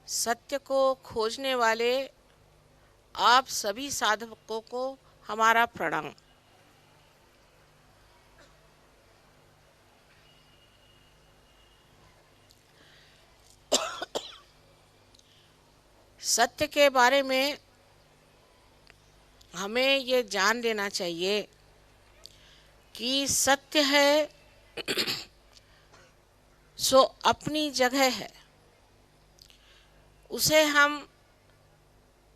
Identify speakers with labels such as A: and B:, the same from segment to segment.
A: सत्य को खोजने वाले आप सभी साधकों को हमारा प्रणाम। सत्य के बारे में हमें ये जान लेना चाहिए कि सत्य है सो अपनी जगह है, उसे हम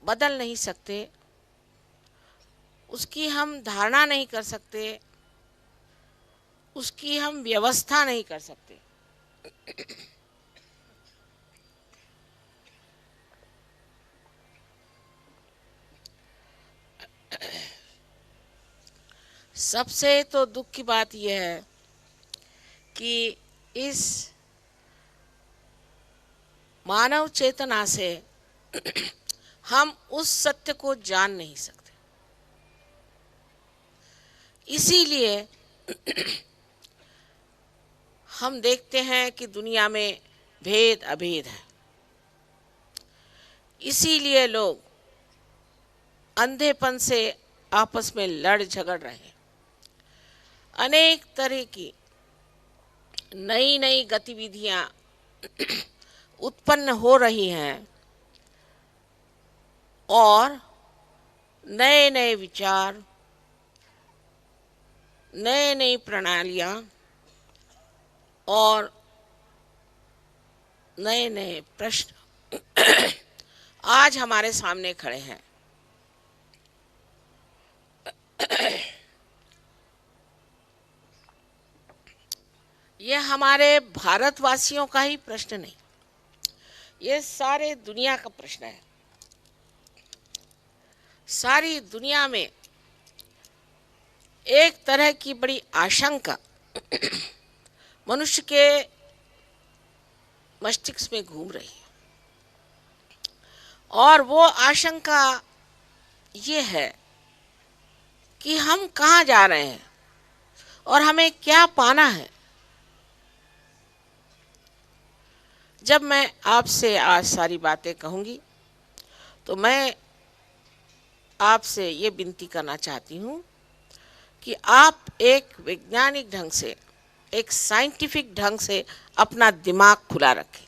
A: बदल नहीं सकते, उसकी हम धारणा नहीं कर सकते, उसकी हम व्यवस्था नहीं कर सकते। सबसे तो दुख की बात यह है कि इस मानव चेतना से हम उस सत्य को जान नहीं सकते। इसीलिए हम देखते हैं कि दुनिया में भेद अभेद है। इसीलिए लोग अंधेपन से आपस में लड़ झगड़ रहे हैं। अनेक तरह की नई नई गतिविधियां उत्पन्न हो रही हैं और नए नए विचार, नए नई प्रणालियां और नए नए प्रश्न आज हमारे सामने खड़े हैं। यह हमारे भारतवासियों का ही प्रश्न नहीं, ये सारे दुनिया का प्रश्न है। सारी दुनिया में एक तरह की बड़ी आशंका मनुष्य के मस्तिष्क में घूम रही है और वो आशंका ये है कि हम कहाँ जा रहे हैं और हमें क्या पाना है। जब मैं आपसे आज सारी बातें कहूँगी तो मैं आपसे ये विनती करना चाहती हूँ कि आप एक वैज्ञानिक ढंग से, एक साइंटिफिक ढंग से अपना दिमाग खुला रखें।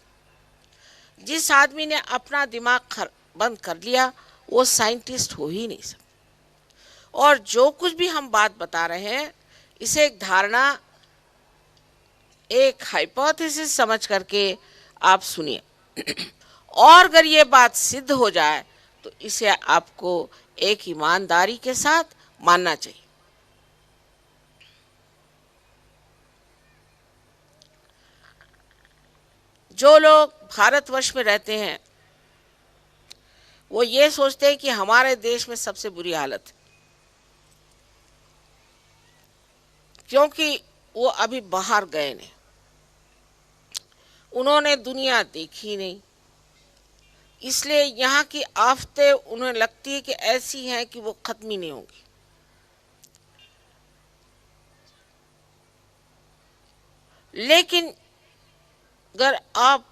A: जिस आदमी ने अपना दिमाग बंद कर लिया वो साइंटिस्ट हो ही नहीं सकता। और जो कुछ भी हम बात बता रहे हैं इसे एक धारणा, एक हाइपोथेसिस समझ करके आप सुनिए और अगर ये बात सिद्ध हो जाए तो इसे आपको एक ईमानदारी के साथ मानना चाहिए। जो लोग भारतवर्ष में रहते हैं वो ये सोचते हैं कि हमारे देश में सबसे बुरी हालत है, क्योंकि वो अभी बाहर गए नहीं, उन्होंने दुनिया देखी नहीं, इसलिए यहाँ की आफतें उन्हें लगती है कि ऐसी हैं कि वो खत्म ही नहीं होंगी। लेकिन अगर आप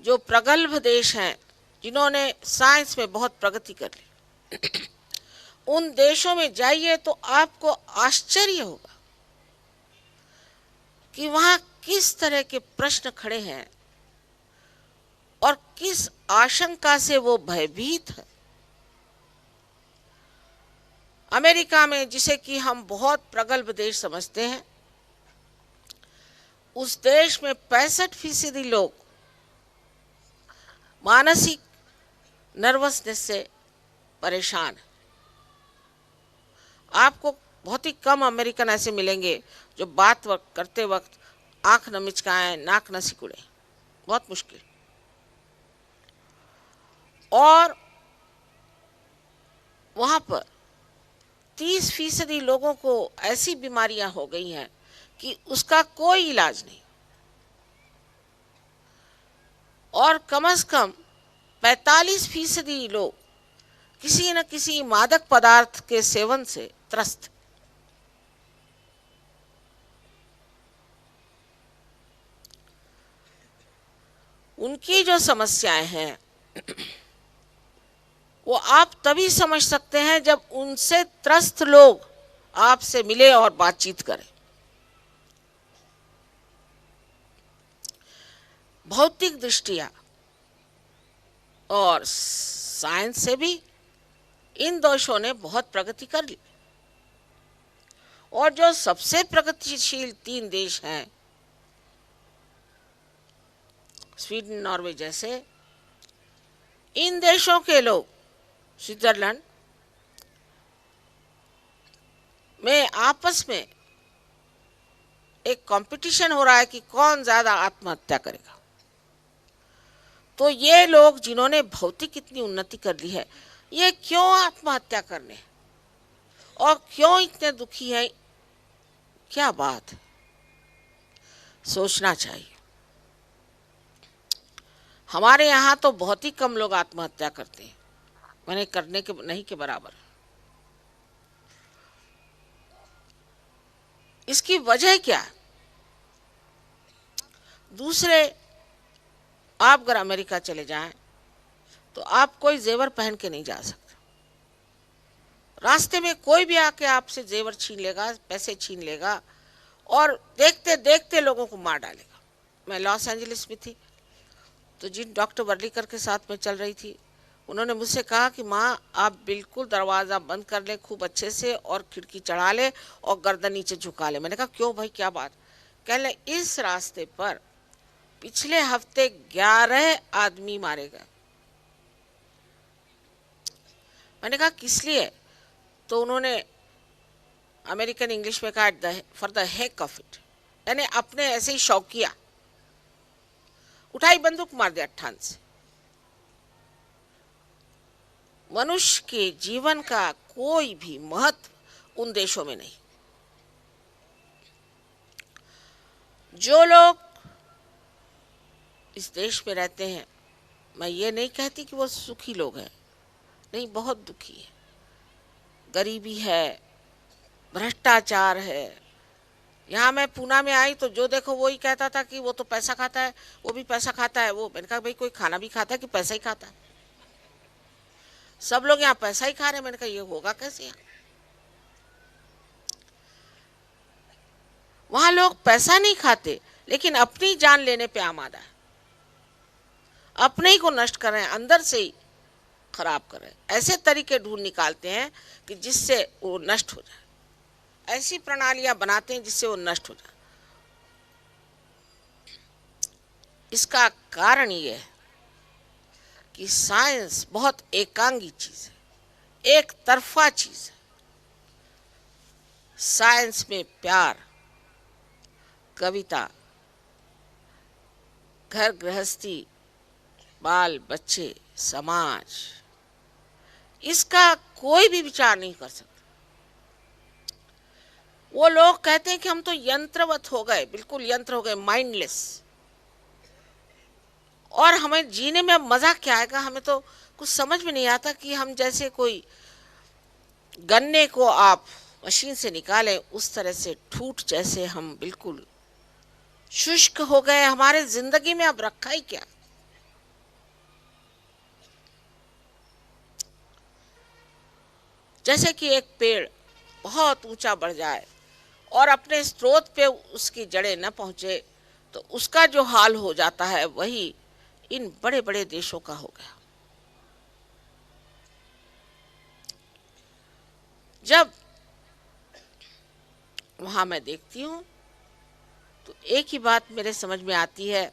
A: जो प्रगल्भ देश हैं जिन्होंने साइंस में बहुत प्रगति कर ली उन देशों में जाइए तो आपको आश्चर्य होगा कि वहाँ किस तरह के प्रश्न खड़े हैं और किस आशंका से वो भयभीत है। अमेरिका में, जिसे कि हम बहुत प्रगल्भ देश समझते हैं, उस देश में 65% लोग मानसिक नर्वसनेस से परेशान हैं। आपको बहुत ही कम अमेरिकन ऐसे मिलेंगे जो बात करते वक्त आंख न मिचकाएं, नाक न सिकुड़े, बहुत मुश्किल। और वहाँ पर 30% लोगों को ऐसी बीमारियां हो गई हैं कि उसका कोई इलाज नहीं और कम से कम 45% लोग किसी न किसी मादक पदार्थ के सेवन से त्रस्त। उनकी जो समस्याएं हैं वो आप तभी समझ सकते हैं जब उनसे त्रस्त लोग आपसे मिले और बातचीत करें। भौतिक दृष्टिया और साइंस से भी इन देशों ने बहुत प्रगति कर ली, और जो सबसे प्रगतिशील 3 देश हैं, स्वीडन, नॉर्वे जैसे, इन देशों के लोग, स्विट्जरलैंड में आपस में एक कंपटीशन हो रहा है कि कौन ज्यादा आत्महत्या करेगा। तो ये लोग जिन्होंने भौतिक इतनी उन्नति कर ली है, ये क्यों आत्महत्या करने और क्यों इतने दुखी है? क्या बात है, सोचना चाहिए। हमारे यहाँ तो बहुत ही कम लोग आत्महत्या करते हैं, मैंने करने के नहीं के बराबर। इसकी वजह क्या है? दूसरे, आप अगर अमेरिका चले जाएं तो आप कोई जेवर पहन के नहीं जा सकते। रास्ते में कोई भी आके आपसे जेवर छीन लेगा, पैसे छीन लेगा और देखते देखते लोगों को मार डालेगा। मैं लॉस एंजलिस में थी तो जिन डॉक्टर वर्लीकर के साथ में चल रही थी, उन्होंने मुझसे कहा कि माँ आप बिल्कुल दरवाज़ा बंद कर ले खूब अच्छे से और खिड़की चढ़ा ले और गर्दन नीचे झुका ले। मैंने कहा क्यों भाई, क्या बात? कह ले इस रास्ते पर पिछले हफ्ते 11 आदमी मारे गए। मैंने कहा किस लिए? तो उन्होंने अमेरिकन इंग्लिश में कहा for the heck of it, यानी अपने ऐसे ही शौकिया, उठाई बंदूक मार दिया ठान से। मनुष्य के जीवन का कोई भी महत्व उन देशों में नहीं। जो लोग इस देश में रहते हैं, मैं ये नहीं कहती कि वो सुखी लोग हैं, नहीं, बहुत दुखी है। गरीबी है, भ्रष्टाचार है। यहाँ मैं पूना में आई तो जो देखो वो ही कहता था कि वो तो पैसा खाता है, वो भी पैसा खाता है। वो मैंने कहा भाई कोई खाना भी खाता है कि पैसा ही खाता है? सब लोग यहाँ पैसा ही खा रहे हैं। मैंने कहा ये होगा कैसे? यहाँ वहां लोग पैसा नहीं खाते लेकिन अपनी जान लेने पे आमादा है, अपने ही को नष्ट कर रहे हैं, अंदर से ही खराब कर रहे हैं। ऐसे तरीके ढूंढ निकालते हैं कि जिससे वो नष्ट हो जाए, ऐसी प्रणालियां बनाते हैं जिससे वो नष्ट हो जाए। इसका कारण ये है कि साइंस बहुत एकांगी चीज है, एक तरफा चीज है। साइंस में प्यार, कविता, घर गृहस्थी, बाल बच्चे, समाज, इसका कोई भी विचार नहीं कर सकता। वो लोग कहते हैं कि हम तो यंत्रवत हो गए, बिल्कुल यंत्र हो गए, माइंडलेस, और हमें जीने में मजा क्या आएगा? हमें तो कुछ समझ में नहीं आता कि हम जैसे कोई गन्ने को आप मशीन से निकालें उस तरह से ठूठ जैसे हम बिल्कुल शुष्क हो गए। हमारे जिंदगी में अब रखा ही क्या? जैसे कि एक पेड़ बहुत ऊंचा बढ़ जाए और अपने स्रोत पे उसकी जड़ें न पहुंचे तो उसका जो हाल हो जाता है वही इन बड़े बड़े देशों का हो गया। जब वहां मैं देखती हूं तो एक ही बात मेरे समझ में आती है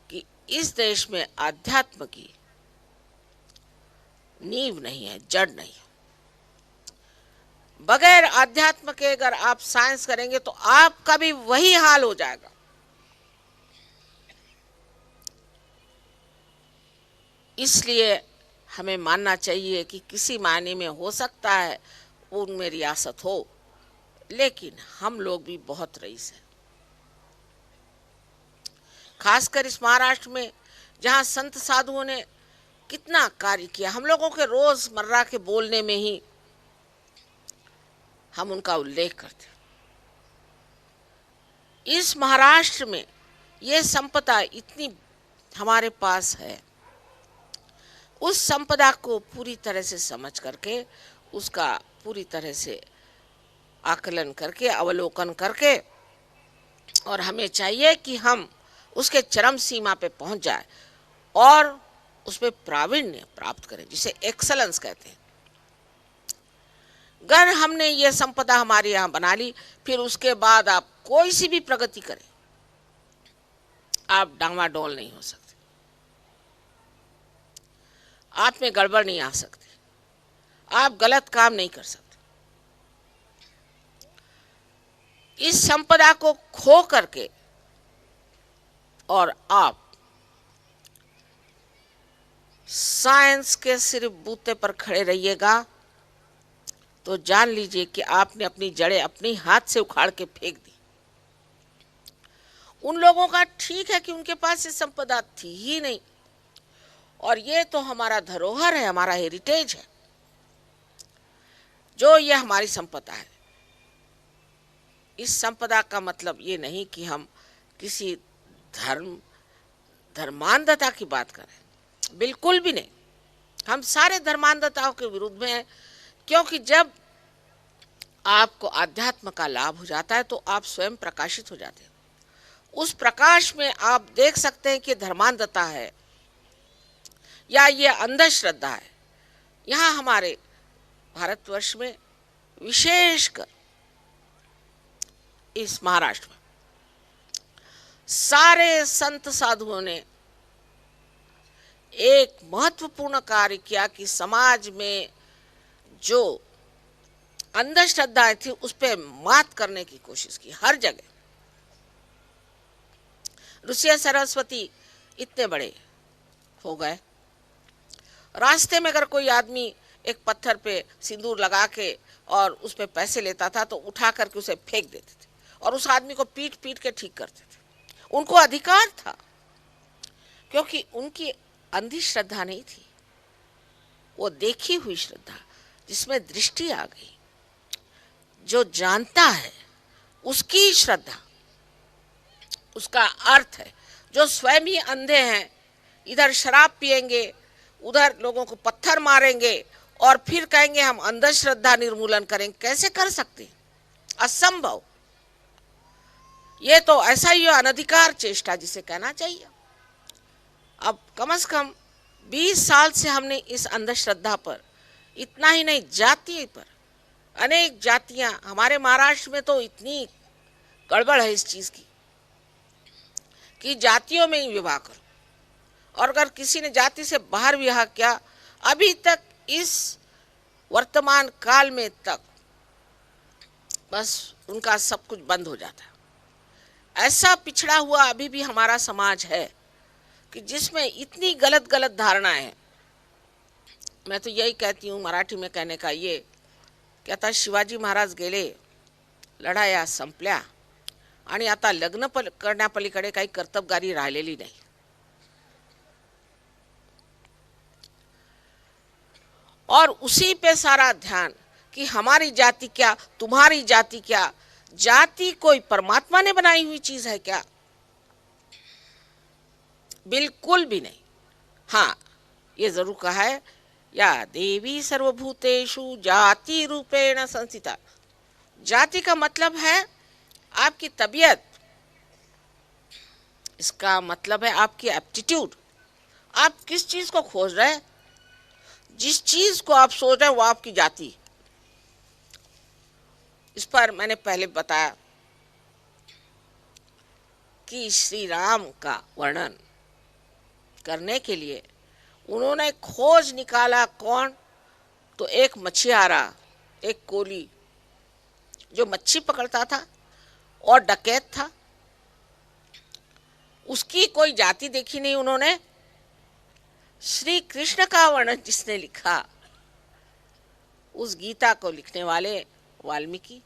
A: कि इस देश में आध्यात्म की नींव नहीं है, जड़ नहीं है। बगैर आध्यात्म के अगर आप साइंस करेंगे तो आपका भी वही हाल हो जाएगा। इसलिए हमें मानना चाहिए कि किसी मायने में हो सकता है उनमें रियासत हो, लेकिन हम लोग भी बहुत रईस हैं। खासकर इस महाराष्ट्र में जहां संत साधुओं ने कितना कार्य किया, हम लोगों के रोजमर्रा के बोलने में ही हम उनका उल्लेख करते। इस महाराष्ट्र में ये संपदा इतनी हमारे पास है, उस संपदा को पूरी तरह से समझ करके, उसका पूरी तरह से आकलन करके, अवलोकन करके, और हमें चाहिए कि हम उसके चरम सीमा पे पहुंच जाए और उसमें प्रावीण्य प्राप्त करें, जिसे एक्सलेंस कहते हैं। अगर हमने ये संपदा हमारे यहाँ बना ली, फिर उसके बाद आप कोई सी भी प्रगति करें, आप डांवाडोल नहीं हो सकते, आप में गड़बड़ नहीं आ सकती, आप गलत काम नहीं कर सकते। इस संपदा को खो करके और आप साइंस के सिर्फ बूते पर खड़े रहिएगा तो जान लीजिए कि आपने अपनी जड़ें अपनी हाथ से उखाड़ के फेंक दी। उन लोगों का ठीक है कि उनके पास ये संपदा थी ही नहीं, और ये तो हमारा धरोहर है, हमारा हेरिटेज है, जो ये हमारी संपदा है। इस संपदा का मतलब ये नहीं कि हम किसी धर्मांधता की बात करें, बिल्कुल भी नहीं। हम सारे धर्मांधताओं के विरुद्ध में हैं, क्योंकि जब आपको आध्यात्म का लाभ हो जाता है तो आप स्वयं प्रकाशित हो जाते हैं। उस प्रकाश में आप देख सकते हैं कि धर्मांधता है या ये अंधश्रद्धा है। यहाँ हमारे भारतवर्ष में, विशेषकर इस महाराष्ट्र में, सारे संत साधुओं ने एक महत्वपूर्ण कार्य किया कि समाज में जो अंधश्रद्धाएं थी उस पर मात करने की कोशिश की हर जगह। ऋषि सरस्वती इतने बड़े हो गए, रास्ते में अगर कोई आदमी एक पत्थर पे सिंदूर लगा के और उस पे पैसे लेता था तो उठा करके उसे फेंक देते थे और उस आदमी को पीट पीट के ठीक करते थे। उनको अधिकार था, क्योंकि उनकी अंधी श्रद्धा नहीं थी, वो देखी हुई श्रद्धा, जिसमें दृष्टि आ गई। जो जानता है उसकी श्रद्धा, उसका अर्थ है। जो स्वयं ही अंधे हैं, इधर शराब पिएंगे, उधर लोगों को पत्थर मारेंगे और फिर कहेंगे हम अंधश्रद्धा निर्मूलन करेंगे, कैसे कर सकते? असंभव। ये तो ऐसा ही अनधिकार चेष्टा जिसे कहना चाहिए। अब कम से कम 20 साल से हमने इस अंधश्रद्धा पर, इतना ही नहीं, जाति पर, अनेक जातियां, हमारे महाराष्ट्र में तो इतनी गड़बड़ है इस चीज की कि जातियों में ही विवाह करो, और अगर किसी ने जाति से बाहर विवाह किया, अभी तक इस वर्तमान काल में तक बस उनका सब कुछ बंद हो जाता है। ऐसा पिछड़ा हुआ अभी भी हमारा समाज है कि जिसमें इतनी गलत गलत धारणाएं हैं। मैं तो यही कहती हूँ, मराठी में कहने का ये की आता शिवाजी महाराज गेले, लढाया संपल्या आणि आता लग्न करण्यापलीकडे काही कर्तबगारी राहिलेली नाही। और उसी पे सारा ध्यान कि हमारी जाति क्या, तुम्हारी जाति क्या। जाति कोई परमात्मा ने बनाई हुई चीज है क्या? बिल्कुल भी नहीं। हाँ, ये जरूर कहा है, या देवी सर्वभूतेषु जाति रूपेण संस्थिता। जाति का मतलब है आपकी तबीयत, इसका मतलब है आपकी एप्टीट्यूड। आप किस चीज को खोज रहे हैं, जिस चीज को आप सोच रहे हैं वो आपकी जाति। इस पर मैंने पहले बताया कि श्री राम का वर्णन करने के लिए उन्होंने खोज निकाला। कौन? तो एक मछुआरा, एक कोली जो मच्छी पकड़ता था और डकैत था, उसकी कोई जाति देखी नहीं उन्होंने। श्री कृष्ण का वर्णन जिसने लिखा, उस गीता को लिखने वाले वाल्मीकि,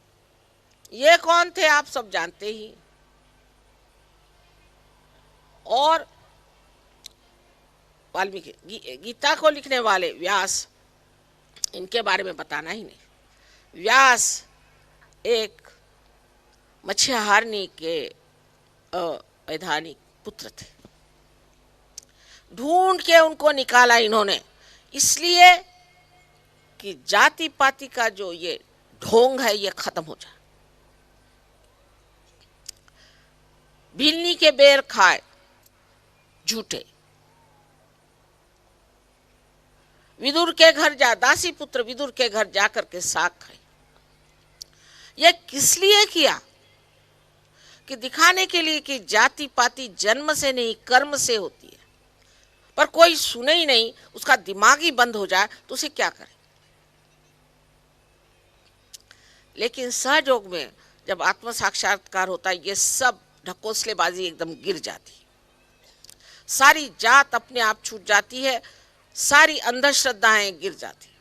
A: ये कौन थे आप सब जानते ही। और वाल्मीकि, गीता को लिखने वाले व्यास, इनके बारे में बताना ही नहीं। व्यास एक मछुआरनी के वैधानिक पुत्र थे। ढूंढ के उनको निकाला इन्होंने, इसलिए कि जाति पाति का जो ये ढोंग है ये खत्म हो जाए। भिलनी के बेर खाए झूठे, विदुर के घर जा, दासी पुत्र विदुर के घर जाकर के साग खाए। यह किस लिए किया? कि दिखाने के लिए कि जाति पाति जन्म से नहीं कर्म से होती है। पर कोई सुने ही नहीं, उसका दिमाग ही बंद हो जाए तो उसे क्या करे। लेकिन सहयोग में जब आत्म साक्षात्कार होता है, ये सब ढकोसलेबाजी एकदम गिर जाती है। सारी जात अपने आप छूट जाती है, सारी अंधश्रद्धाएं गिर जाती है।